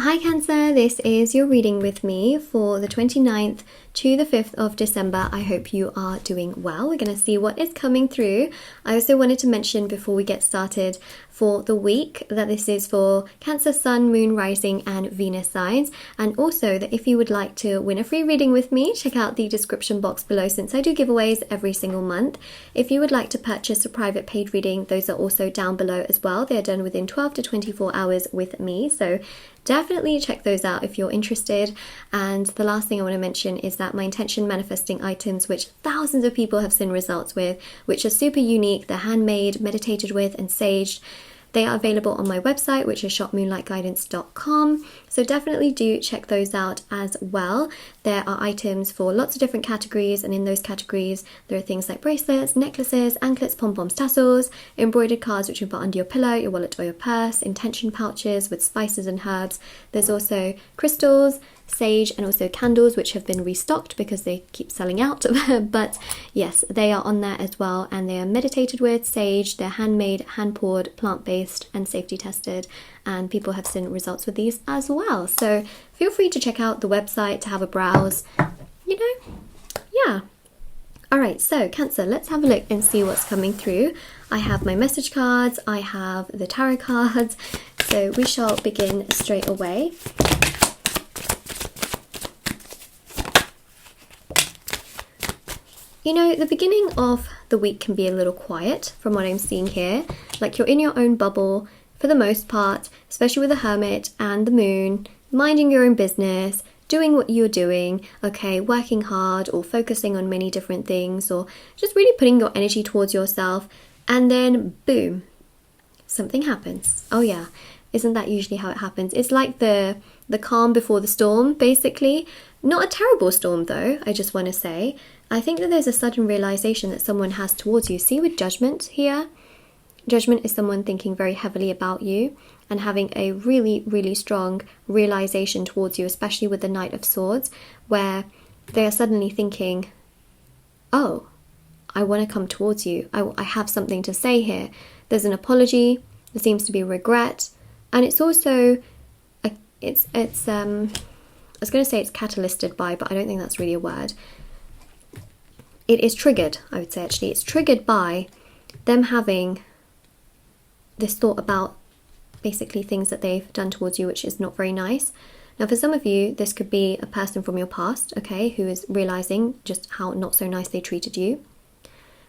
Hi Cancer, this is your reading with me for the 29th to the 5th of December. I hope you are doing well. We're going to see what is coming through. I also wanted to mention before we get started for the week that this is for Cancer, Sun, Moon, Rising and Venus signs, and also that if you would like to win a free reading with me, check out the description box below since I do giveaways every single month. If you would like to purchase a private paid reading, those are also down below as well. They are done within 12 to 24 hours with me, so definitely check those out if you're interested. And the last thing I want to mention is that my intention manifesting items, which thousands of people have seen results with, which are super unique, they're handmade, meditated with and saged. They are available on my website, which is shopmoonlightguidance.com. So definitely do check those out as well. There are items for lots of different categories, and in those categories, there are things like bracelets, necklaces, anklets, pom-poms, tassels, embroidered cards which you put under your pillow, your wallet or your purse, intention pouches with spices and herbs. There's also crystals, sage and also candles which have been restocked because they keep selling out. But yes, they are on there as well, and they are meditated with, sage, they're handmade, hand poured, plant-based and safety tested, and people have seen results with these as well. So feel free to check out the website to have a browse, yeah. Alright, so Cancer, let's have a look and see what's coming through. I have my message cards, I have the tarot cards, so we shall begin straight away. You know, the beginning of the week can be a little quiet from what I'm seeing here. Like you're in your own bubble for the most part, especially with the Hermit and the Moon, minding your own business, doing what you're doing, okay, working hard or focusing on many different things, or just really putting your energy towards yourself, and then boom, something happens. Oh yeah, isn't that usually how it happens? It's like the calm before the storm, basically. Not a terrible storm though, I just want to say. I think that there's a sudden realization that someone has towards you. See with Judgment here? Judgment is someone thinking very heavily about you and having a really, really strong realization towards you, especially with the Knight of Swords, where they are suddenly thinking, oh, I want to come towards you. I have something to say here. There's an apology, there seems to be regret, and it's also, I was going to say it's catalysted by, but I don't think that's really a word. It is triggered, I would say actually. It's triggered by them having this thought about basically things that they've done towards you, which is not very nice. Now for some of you, this could be a person from your past, okay, who is realizing just how not so nice they treated you.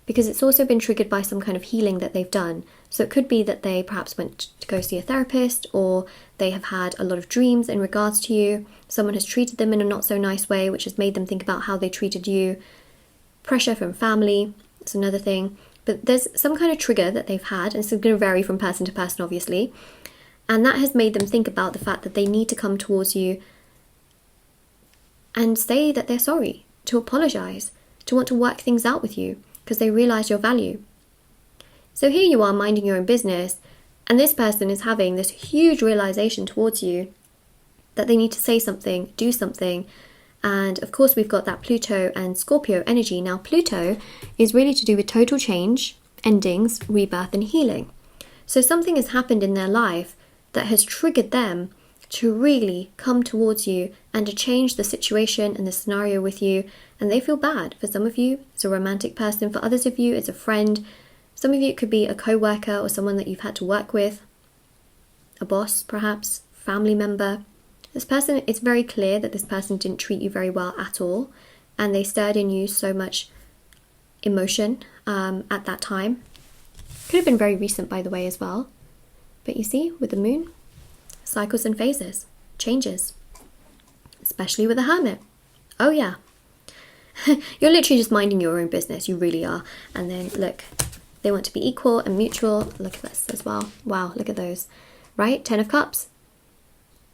Because it's also been triggered by some kind of healing that they've done. So it could be that they perhaps went to go see a therapist, or they have had a lot of dreams in regards to you. Someone has treated them in a not so nice way, which has made them think about how they treated you. Pressure from family, it's another thing. But there's some kind of trigger that they've had, and it's going to vary from person to person, obviously. And that has made them think about the fact that they need to come towards you and say that they're sorry, to apologize, to want to work things out with you, because they realize your value. So here you are minding your own business, and this person is having this huge realization towards you that they need to say something, do something. And of course we've got that Pluto and Scorpio energy. Now Pluto is really to do with total change, endings, rebirth and healing. So something has happened in their life that has triggered them to really come towards you and to change the situation and the scenario with you, and they feel bad. For some of you, it's a romantic person. For others of you, it's a friend. Some of you, it could be a co-worker or someone that you've had to work with, a boss perhaps, family member. This person, it's very clear that this person didn't treat you very well at all, and they stirred in you so much emotion at that time. Could have been very recent, by the way, as well. But you see, with the Moon, cycles and phases, changes, especially with the Hermit. Oh yeah, you're literally just minding your own business, you really are. And then look, they want to be equal and mutual. Look at this as well. Wow, look at those, right? 10 of Cups.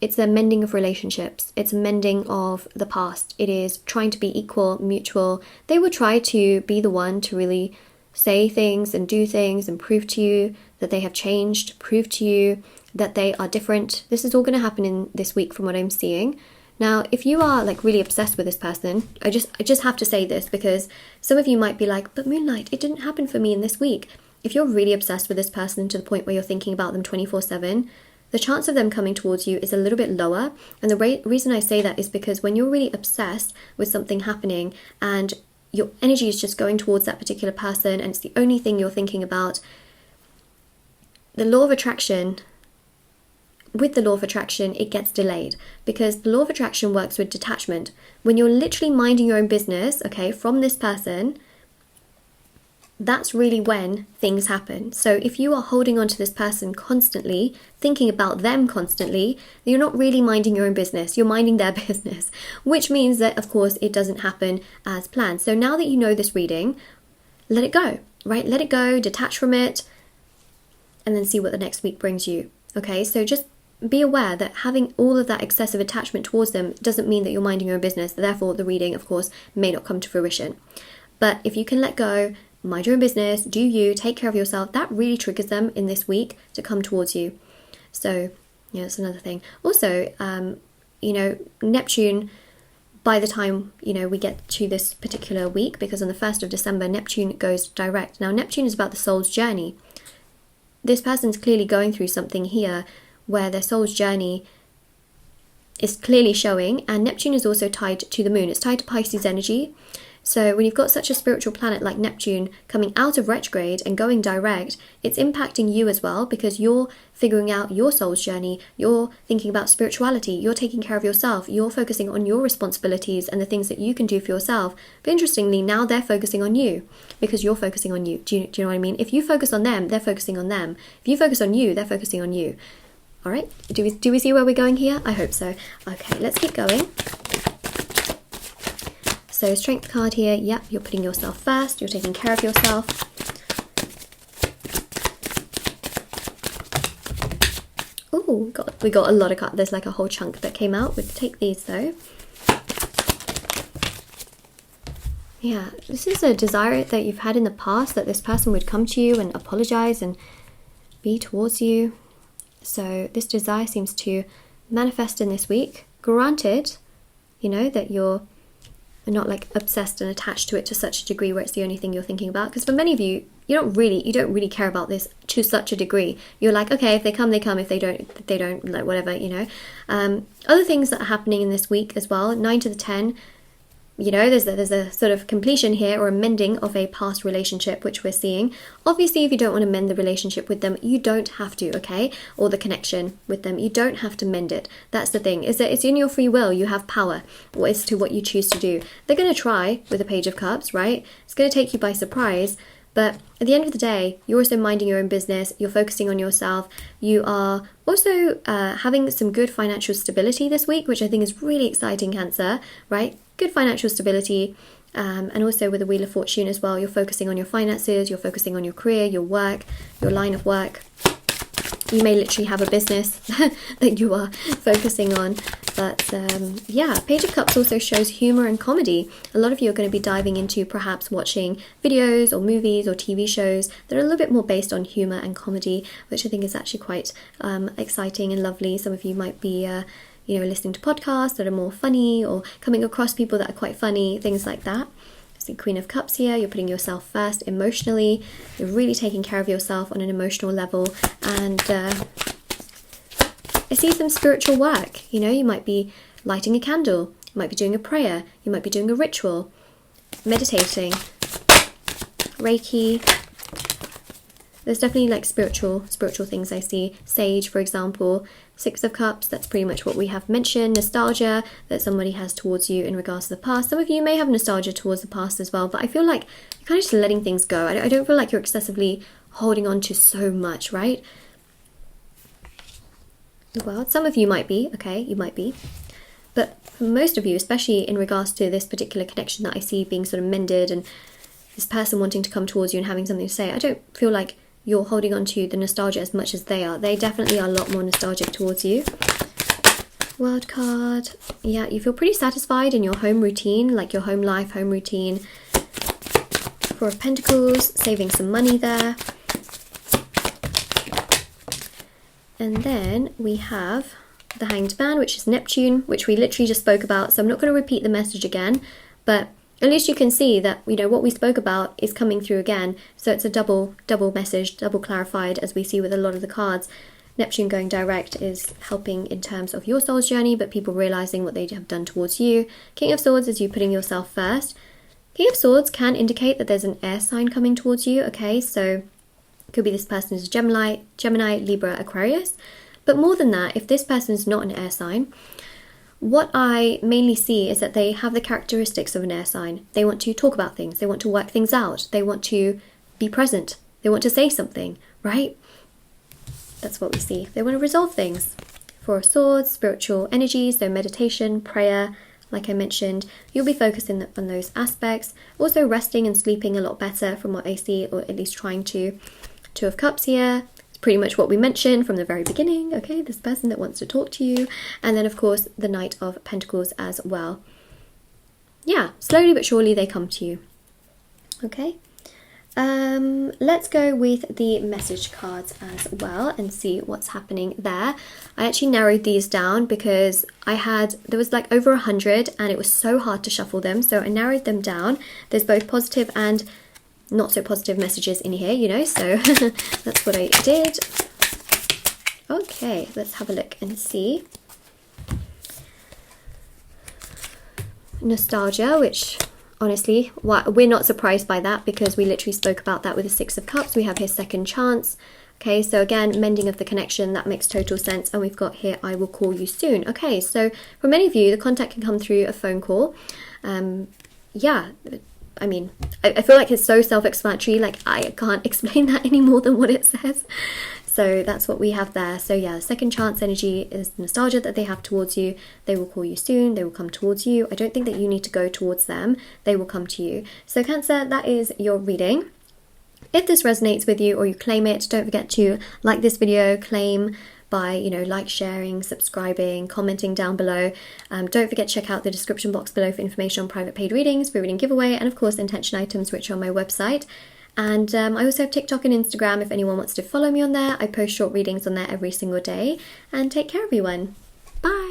It's a mending of relationships. It's a mending of the past. It is trying to be equal, mutual. They will try to be the one to really say things and do things and prove to you that they have changed, prove to you that they are different. This is all going to happen in this week from what I'm seeing. Now, if you are like really obsessed with this person, I just have to say this because some of you might be like, but Moonlight, it didn't happen for me in this week. If you're really obsessed with this person to the point where you're thinking about them 24/7, the chance of them coming towards you is a little bit lower. And the reason I say that is because when you're really obsessed with something happening and your energy is just going towards that particular person and it's the only thing you're thinking about, the law of attraction, with the law of attraction, it gets delayed, because the law of attraction works with detachment. When you're literally minding your own business, okay, from this person, that's really when things happen. So if you are holding on to this person constantly, thinking about them constantly, you're not really minding your own business, you're minding their business, which means that, of course, it doesn't happen as planned. So now that you know this reading, let it go, right? Let it go, detach from it, and then see what the next week brings you, okay? So just be aware that having all of that excessive attachment towards them doesn't mean that you're minding your own business. Therefore, the reading, of course, may not come to fruition. But if you can let go, mind your own business, do you, take care of yourself, that really triggers them in this week to come towards you. So, yeah, that's another thing. Also, Neptune, by the time, we get to this particular week, because on the 1st of December, Neptune goes direct. Now, Neptune is about the soul's journey. This person's clearly going through something here where their soul's journey is clearly showing, and Neptune is also tied to the moon. It's tied to Pisces energy. So when you've got such a spiritual planet like Neptune coming out of retrograde and going direct, it's impacting you as well, because you're figuring out your soul's journey, you're thinking about spirituality, you're taking care of yourself, you're focusing on your responsibilities and the things that you can do for yourself. But interestingly, now they're focusing on you because you're focusing on you. Do you know what I mean? If you focus on them, they're focusing on them. If you focus on you, they're focusing on you. All right, do we see where we're going here? I hope so. Okay, let's keep going. So Strength card here, yep, you're putting yourself first, you're taking care of yourself. Oh, God, we got a lot of cards. There's like a whole chunk that came out. We'll take these though. Yeah, this is a desire that you've had in the past, that this person would come to you and apologize and be towards you. So this desire seems to manifest in this week. Granted, that you're not like obsessed and attached to it to such a degree where it's the only thing you're thinking about. Because for many of you, you don't really care about this to such a degree. You're like, okay, if they come, they come. If they don't, like whatever, Other things that are happening in this week as well. 9 to the 10. There's a sort of completion here, or a mending of a past relationship, which we're seeing. Obviously, if you don't want to mend the relationship with them, you don't have to, okay? Or the connection with them, you don't have to mend it. That's the thing, is that it's in your free will. You have power as to what you choose to do. They're going to try with the Page of Cups, right? It's going to take you by surprise. But at the end of the day, you're also minding your own business. You're focusing on yourself. You are also having some good financial stability this week, which I think is really exciting, Cancer, right? Good financial stability, and also with the Wheel of Fortune as well, you're focusing on your finances, you're focusing on your career, your work, your line of work. You may literally have a business that you are focusing on. But Page of Cups also shows humor and comedy. A lot of you are going to be diving into perhaps watching videos or movies or TV shows that are a little bit more based on humor and comedy, which I think is actually quite exciting and lovely. Some of you might be listening to podcasts that are more funny, or coming across people that are quite funny, things like that. I see Queen of Cups here. You're putting yourself first emotionally. You're really taking care of yourself on an emotional level. And I see some spiritual work. You might be lighting a candle. You might be doing a prayer. You might be doing a ritual. Meditating. Reiki. There's definitely like spiritual things I see. Sage, for example. 6 of Cups, that's pretty much what we have mentioned. Nostalgia that somebody has towards you in regards to the past. Some of you may have nostalgia towards the past as well, but I feel like you're kind of just letting things go. I don't feel like you're excessively holding on to so much, right? Well, some of you might be, okay, you might be. But for most of you, especially in regards to this particular connection that I see being sort of mended and this person wanting to come towards you and having something to say, I don't feel like you're holding on to the nostalgia as much as they are. They definitely are a lot more nostalgic towards you. World card. Yeah, you feel pretty satisfied in your home routine, like your home life, home routine. Four of Pentacles, saving some money there. And then we have the Hanged Man, which is Neptune, which we literally just spoke about. So I'm not going to repeat the message again, but at least you can see that, what we spoke about is coming through again. So it's a double message, double clarified, as we see with a lot of the cards. Neptune going direct is helping in terms of your soul's journey, but people realizing what they have done towards you. King of Swords is you putting yourself first. King of Swords can indicate that there's an air sign coming towards you, okay? So it could be this person is Gemini, Libra, Aquarius. But more than that, if this person is not an air sign, what I mainly see is that they have the characteristics of an air sign. They want to talk about things. They want to work things out. They want to be present. They want to say something, right? That's what we see. They want to resolve things. Four of Swords, spiritual energies, so meditation, prayer, like I mentioned, you'll be focusing on those aspects. Also resting and sleeping a lot better from what I see, or at least trying to. Two of Cups here. It's pretty much what we mentioned from the very beginning, okay? This person that wants to talk to you. And then, of course, the Knight of Pentacles as well. Yeah, slowly but surely they come to you, okay? Let's go with the message cards as well and see what's happening there. I actually narrowed these down because there was like over 100 and it was so hard to shuffle them. So I narrowed them down. There's both positive and not so positive messages in here, you know, so that's what I did. Okay, let's have a look and see. Nostalgia, which honestly, we're not surprised by that because we literally spoke about that with the Six of Cups. We have here second chance. Okay, so again, mending of the connection, that makes total sense. And we've got here, I will call you soon. Okay, so for many of you, the contact can come through a phone call. Yeah, I mean, I feel like it's so self-explanatory, like I can't explain that any more than what it says. So that's what we have there. So yeah, second chance energy is nostalgia that they have towards you. They will call you soon. They will come towards you. I don't think that you need to go towards them. They will come to you. So Cancer, that is your reading. If this resonates with you or you claim it, don't forget to like this video, claim by, you know, like, sharing, subscribing, commenting down below. Don't forget to check out the description box below for information on private paid readings, free reading giveaway, and of course intention items, which are on my website. And I also have TikTok and Instagram if anyone wants to follow me on there. I post short readings on there every single day. And take care, everyone. Bye!